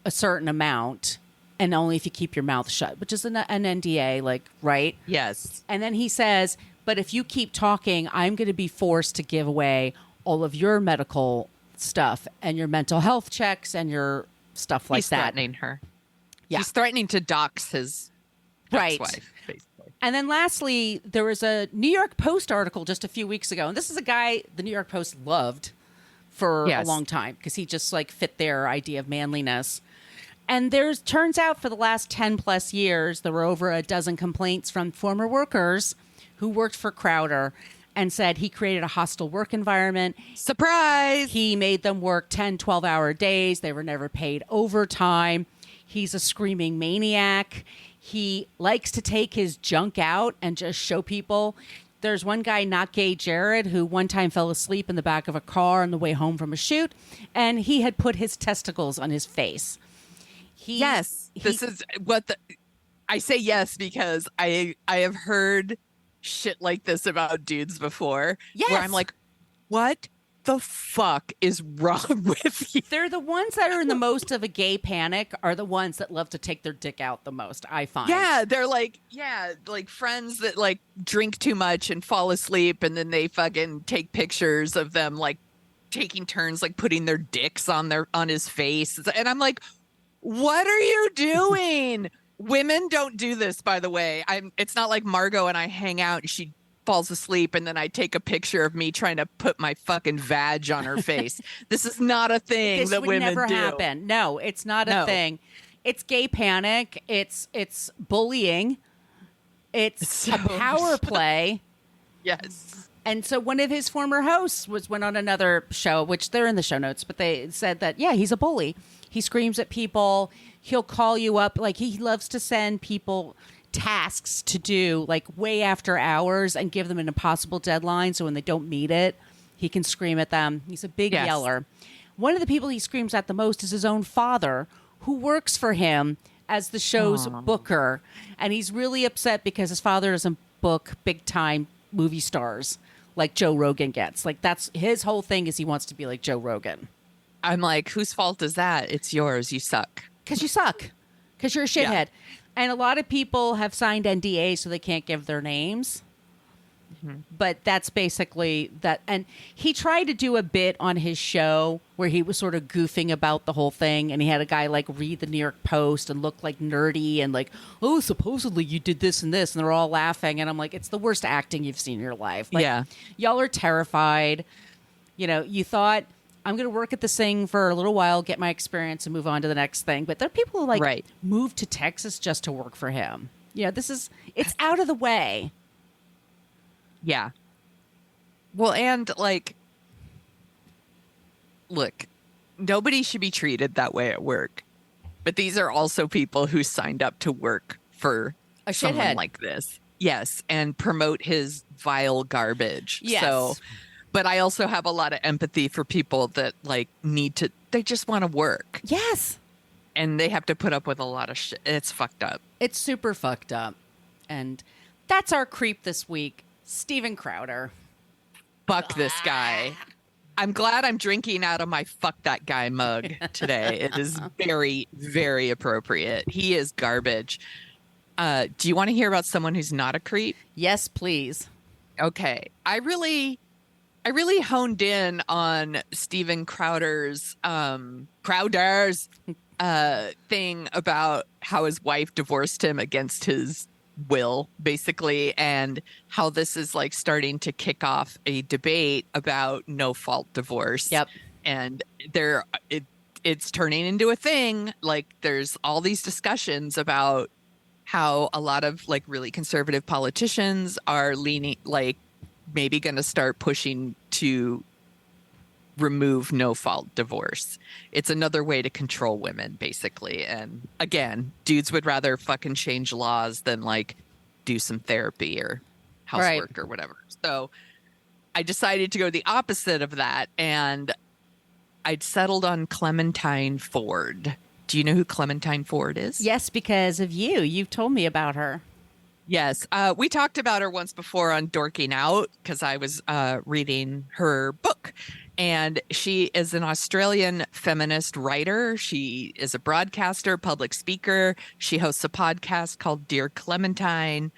a certain amount, and only if you keep your mouth shut, which is an NDA, like, right? Yes. And then he says, but if you keep talking, I'm going to be forced to give away all of your medical stuff and your mental health checks and your stuff like that. He's threatening her. Yeah. He's threatening to dox his ex-wife, basically. And then lastly, there was a New York Post article just a few weeks ago. And this is a guy the New York Post loved for a long time because he just like fit their idea of manliness. And turns out for the last 10 plus years, there were over a dozen complaints from former workers who worked for Crowder and said he created a hostile work environment. Surprise! He made them work 10, 12-hour days. They were never paid overtime. He's a screaming maniac. He likes to take his junk out and just show people. There's one guy, Not Gay Jared, who one time fell asleep in the back of a car on the way home from a shoot, and he had put his testicles on his face. This is what I say yes because I have heard shit like this about dudes before. Yes. Where I'm like, what the fuck is wrong with you? They're the ones that are in the most of a gay panic are the ones that love to take their dick out the most, I find. Yeah, they're like, like friends that like drink too much and fall asleep, and then they fucking take pictures of them like taking turns like putting their dicks on his face. And I'm like, what are you doing? Women don't do this, by the way. It's not like Margot and I hang out and she falls asleep and then I take a picture of me trying to put my fucking vag on her face. This is not a thing This that would women never do. happen. No, it's not a thing. It's gay panic. It's bullying. It's a power play. Yes. And so one of his former hosts went on another show, which they're in the show notes, but they said that, yeah, he's a bully. He screams at people. He'll call you up. Like, he loves to send people tasks to do like way after hours and give them an impossible deadline. So when they don't meet it, he can scream at them. He's a big yeller. One of the people he screams at the most is his own father, who works for him as the show's booker. And he's really upset because his father doesn't book big time movie stars like Joe Rogan gets. Like, that's his whole thing, is he wants to be like Joe Rogan. I'm like, whose fault is that? It's yours. You suck. Because you suck. Because you're a shithead. Yeah. And a lot of people have signed NDAs so they can't give their names. Mm-hmm. But that's basically that. And he tried to do a bit on his show where he was sort of goofing about the whole thing. And he had a guy like read the New York Post and look like nerdy and like, oh, supposedly you did this and this. And they're all laughing. And I'm like, it's the worst acting you've seen in your life. Like, yeah. Y'all are terrified. You know, you thought, I'm going to work at this thing for a little while, get my experience, and move on to the next thing. But there are people who like move to Texas just to work for him. Yeah, it's out of the way. Yeah. Well, and like, look, nobody should be treated that way at work. But these are also people who signed up to work for a someone shithead like this. Yes. And promote his vile garbage. Yes. So, but I also have a lot of empathy for people that like they just want to work. Yes. And they have to put up with a lot of shit. It's fucked up. It's super fucked up. And that's our creep this week, Steven Crowder. Fuck this guy. I'm glad I'm drinking out of my fuck that guy mug today. It is very, very appropriate. He is garbage. Do you want to hear about someone who's not a creep? Yes, please. Okay. I really honed in on Steven Crowder's thing about how his wife divorced him against his will, basically, and how this is like starting to kick off a debate about no fault divorce. Yep. And it's turning into a thing. Like, there's all these discussions about how a lot of like really conservative politicians are leaning, like, maybe going to start pushing to remove no fault divorce. It's another way to control women, basically. And again, dudes would rather fucking change laws than like do some therapy or housework or whatever. So I decided to go the opposite of that, and I'd settled on Clementine Ford. Do you know who Clementine Ford is? Yes, because of you. You've told me about her. Yes. We talked about her once before on Dorking Out because I was reading her book. And she is an Australian feminist writer. She is a broadcaster, public speaker. She hosts a podcast called Dear Clementine.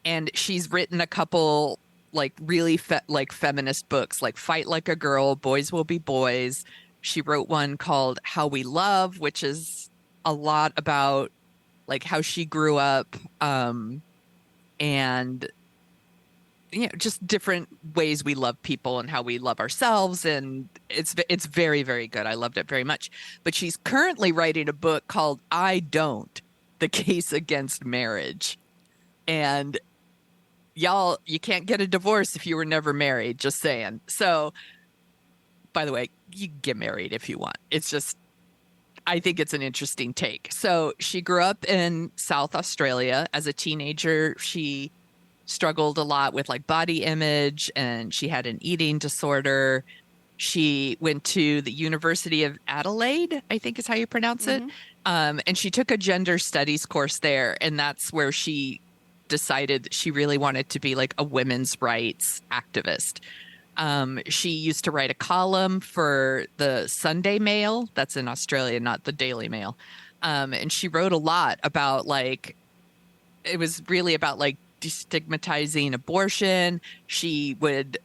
And she's written a couple like really feminist books, like Fight Like a Girl, Boys Will Be Boys. She wrote one called How We Love, which is a lot about like how she grew up, and just different ways we love people and how we love ourselves. And it's very, very good. I loved it very much. But she's currently writing a book called I Don't, The Case Against Marriage. And y'all, you can't get a divorce if you were never married, just saying. So, by the way, you can get married if you want. It's just, I think it's an interesting take. So she grew up in South Australia. As a teenager, she struggled a lot with like body image, and she had an eating disorder. She went to the University of Adelaide, I think is how you pronounce it. And she took a gender studies course there. And that's where she decided she really wanted to be like a women's rights activist. She used to write a column for the Sunday Mail. That's in Australia, not the Daily Mail. And she wrote a lot about like, it was really about like destigmatizing abortion. She would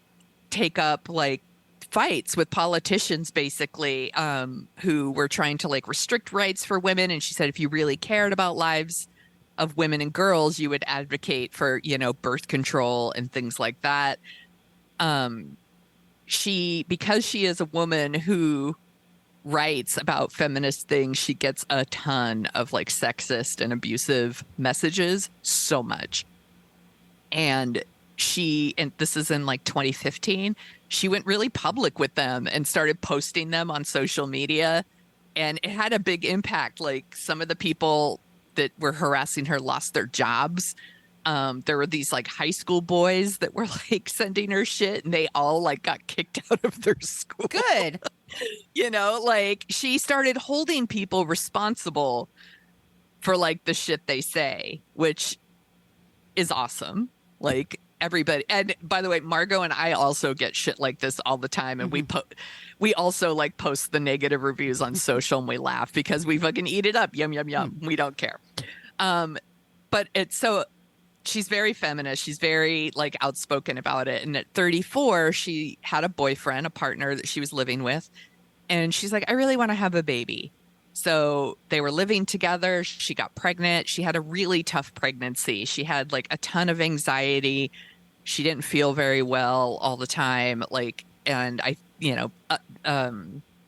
take up like fights with politicians basically who were trying to like restrict rights for women. And she said, if you really cared about lives of women and girls, you would advocate for, you know, birth control and things like that. Because she is a woman who writes about feminist things, she gets a ton of like sexist and abusive messages, so much. And this is in like 2015, she went really public with them and started posting them on social media. And it had a big impact. Like some of the people that were harassing her lost their jobs. There were these like high school boys that were like sending her shit, and they all like got kicked out of their school. Good. You know, like she started holding people responsible for like the shit they say, which is awesome. Like everybody, and by the way, Margot and I also get shit like this all the time, and we also like post the negative reviews on social, and we laugh because we fucking eat it up. Yum yum yum. We don't care. But it's so. She's very feminist. She's very like outspoken about it. And at 34, she had a boyfriend, a partner that she was living with. And she's like, I really want to have a baby. So they were living together. She got pregnant. She had a really tough pregnancy. She had like a ton of anxiety. She didn't feel very well all the time. Like, and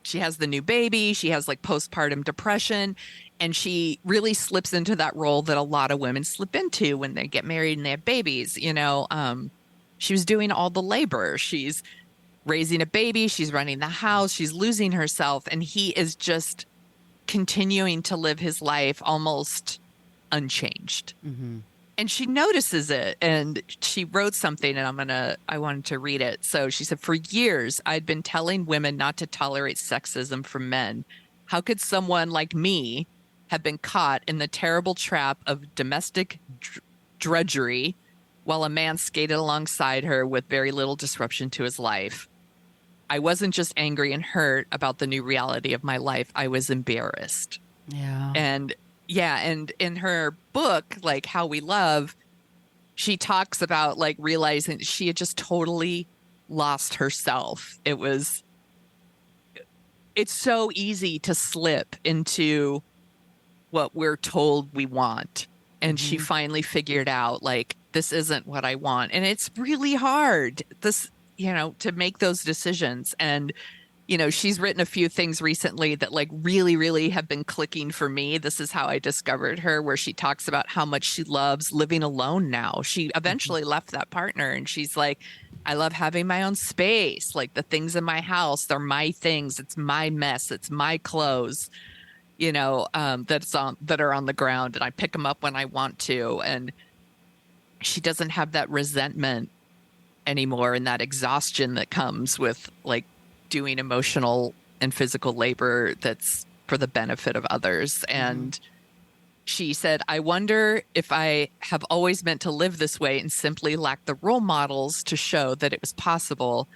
she has the new baby. She has like postpartum depression. And she really slips into that role that a lot of women slip into when they get married and they have babies. You know, she was doing all the labor. She's raising a baby. She's running the house. She's losing herself. And he is just continuing to live his life almost unchanged. Mm-hmm. And she notices it. And she wrote something, and I wanted to read it. So she said, for years, I'd been telling women not to tolerate sexism from men. How could someone like me have been caught in the terrible trap of domestic drudgery while a man skated alongside her with very little disruption to his life? I wasn't just angry and hurt about the new reality of my life. I was embarrassed. Yeah. And in her book, like How We Love, she talks about like realizing she had just totally lost herself. It's so easy to slip into what we're told we want. And she finally figured out like, this isn't what I want. And it's really hard to make those decisions. And, you know, she's written a few things recently that like really, really have been clicking for me. This is how I discovered her, where she talks about how much she loves living alone now. She eventually left that partner, and she's like, I love having my own space. Like the things in my house, they're my things. It's my mess. It's my clothes, you know, that are on the ground, and I pick them up when I want to. And she doesn't have that resentment anymore and that exhaustion that comes with like doing emotional and physical labor that's for the benefit of others. And she said, I wonder if I have always meant to live this way and simply lack the role models to show that it was possible.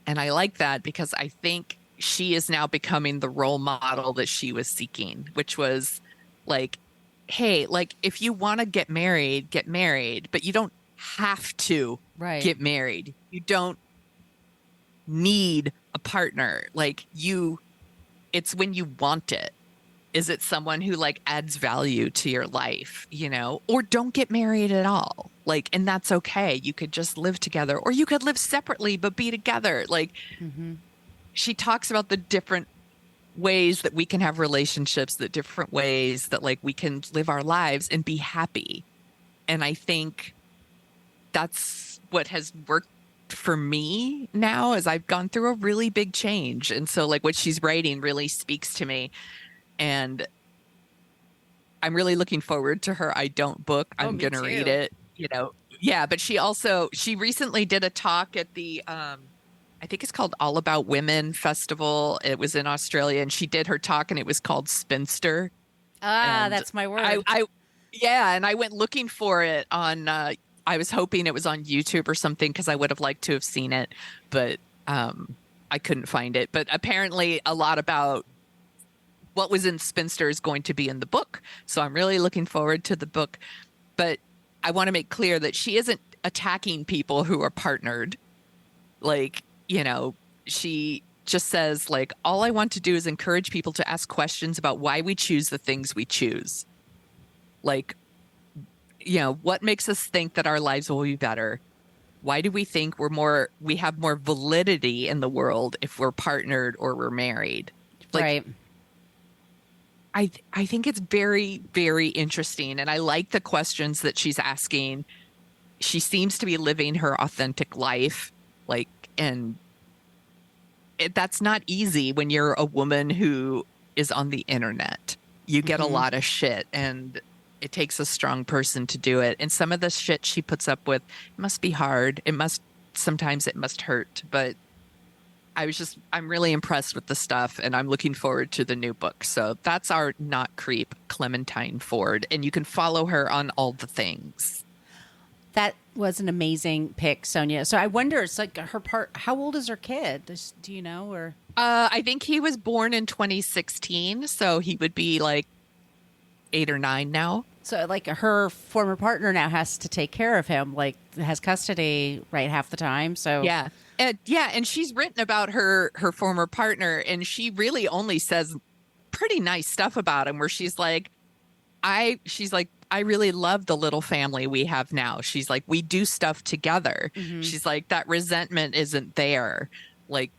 And I like that because I think she is now becoming the role model that she was seeking, which was like, hey, like if you want to get married, but you don't have to get married. You don't need a partner. Like it's when you want it. Is it someone who like adds value to your life, you know, or don't get married at all? Like, and that's okay. You could just live together, or you could live separately, but be together. Like she talks about the different ways that we can have relationships, the different ways that like we can live our lives and be happy. And I think that's what has worked for me now, as I've gone through a really big change. And so like what she's writing really speaks to me. And I'm really looking forward to her I Don't book. I'm going to read it, you know. Yeah, but she recently did a talk at the I think it's called All About Women Festival. It was in Australia, and she did her talk, and it was called Spinster. Ah, and that's my word. And I went looking for it on I was hoping it was on YouTube or something because I would have liked to have seen it, but I couldn't find it. But apparently a lot about what was in Spinster is going to be in the book. So I'm really looking forward to the book. But I want to make clear that she isn't attacking people who are partnered. Like, she just says, like, all I want to do is encourage people to ask questions about why we choose the things we choose. Like, what makes us think that our lives will be better? Why do we think we have more validity in the world if we're partnered or we're married? Like, right. I think it's very, very interesting. And I like the questions that she's asking. She seems to be living her authentic life. Like, and that's not easy when you're a woman who is on the internet. You get a lot of shit, and it takes a strong person to do it. And some of the shit she puts up with must be hard. Sometimes it must hurt, but I'm really impressed with the stuff, and I'm looking forward to the new book. So that's our not creep, Clementine Ford. And you can follow her on all the things. That was an amazing pick, Sonia. So I wonder, it's like how old is her kid? Do you know? Or I think he was born in 2016, so he would be like 8 or 9 now. So like her former partner now has to take care of him, like has custody, right, half the time. So yeah. And she's written about her former partner, and she really only says pretty nice stuff about him, where she's like, I really love the little family we have now. She's like, we do stuff together. She's like, that resentment isn't there. Like,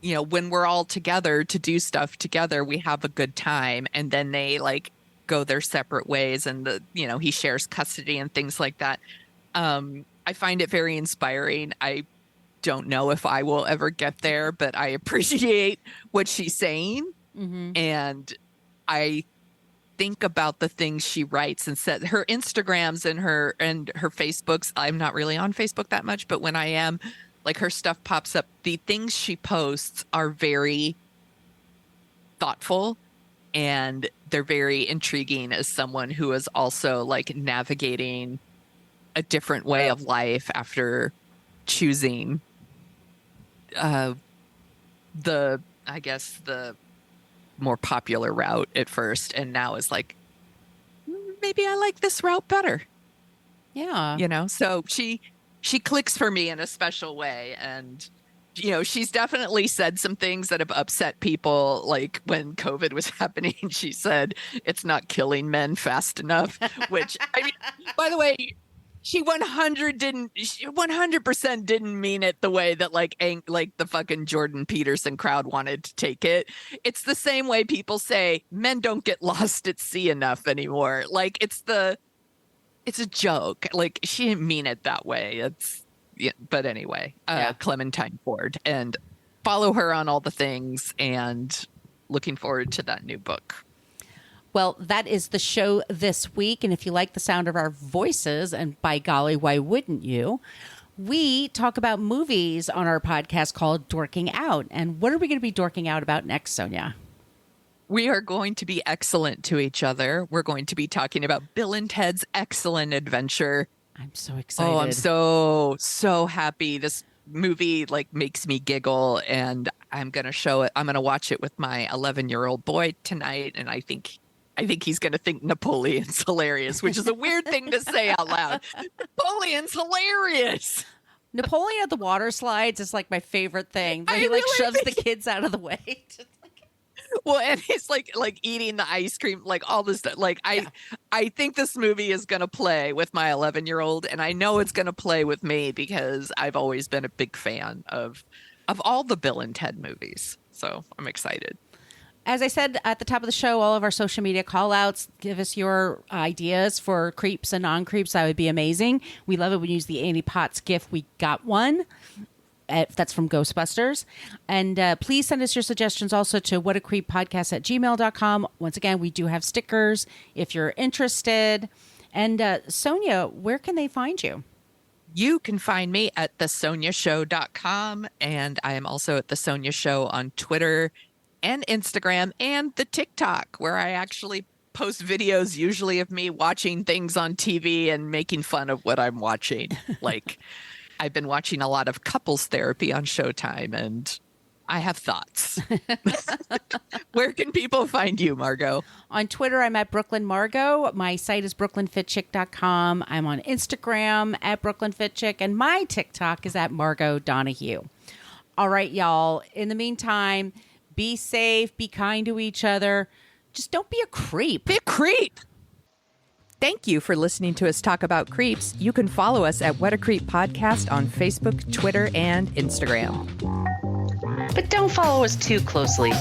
when we're all together to do stuff together, we have a good time. And then they like go their separate ways, and he shares custody and things like that. I find it very inspiring. I don't know if I will ever get there, but I appreciate what she's saying. And I think about the things she writes and said. Her Instagrams and her Facebooks, I'm not really on Facebook that much, but when I am, like, her stuff pops up. The things she posts are very thoughtful, and they're very intriguing as someone who is also like navigating a different way of life after choosing the more popular route at first, and now is like, maybe I like this route better. Yeah. So she clicks for me in a special way. And she's definitely said some things that have upset people. Like when COVID was happening, she said it's not killing men fast enough, which, I mean, by the way, she 100% didn't mean it the way that like the fucking Jordan Peterson crowd wanted to take it. It's the same way people say men don't get lost at sea enough anymore. Like it's a joke. Like she didn't mean it that way. But anyway, Clementine Ford, and follow her on all the things, and looking forward to that new book. Well, that is the show this week. And if you like the sound of our voices, and by golly, why wouldn't you? We talk about movies on our podcast called Dorking Out. And what are we going to be dorking out about next, Sonia? We are going to be excellent to each other. We're going to be talking about Bill and Ted's Excellent Adventure. I'm so excited. Oh, I'm so happy. This movie like makes me giggle, and I'm going to show it. I'm going to watch it with my 11-year-old boy tonight, and I think he's going to think Napoleon's hilarious, which is a weird thing to say out loud. Napoleon's hilarious. Napoleon at the water slides is like my favorite thing. He like shoves the kids out of the way. Well, and he's like eating the ice cream, like all this stuff. Like I think this movie is going to play with my 11-year-old, and I know it's going to play with me because I've always been a big fan of all the Bill and Ted movies. So I'm excited. As I said at the top of the show, all of our social media call outs, give us your ideas for creeps and non-creeps. That would be amazing. We love it when you use the Annie Potts GIF. We got one. That's from Ghostbusters. And please send us your suggestions also to whatacreeppodcast@gmail.com. Once again, we do have stickers if you're interested. And Sonia, where can they find you? You can find me at thesoniashow.com. And I am also at The Sonia Show on Twitter and Instagram and the TikTok, where I actually post videos usually of me watching things on TV and making fun of what I'm watching. Like, I've been watching a lot of couples therapy on Showtime, and I have thoughts. Where can people find you, Margot? On Twitter, I'm at Brooklyn Margot. My site is brooklynfitchick.com. I'm on Instagram at brooklynfitchick, and my TikTok is at Margot Donahue. All right, y'all. In the meantime, be safe, be kind to each other. Just don't be a creep. Be a creep. Thank you for listening to us talk about creeps. You can follow us at What a Creep Podcast on Facebook, Twitter, and Instagram. But don't follow us too closely.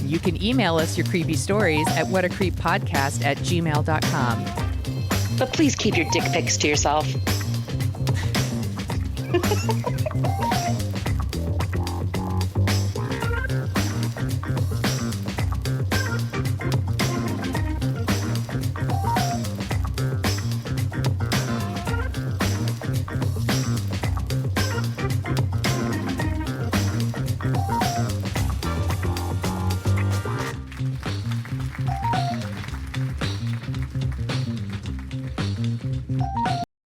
You can email us your creepy stories at whatacreeppodcast@gmail.com. But please keep your dick pics to yourself.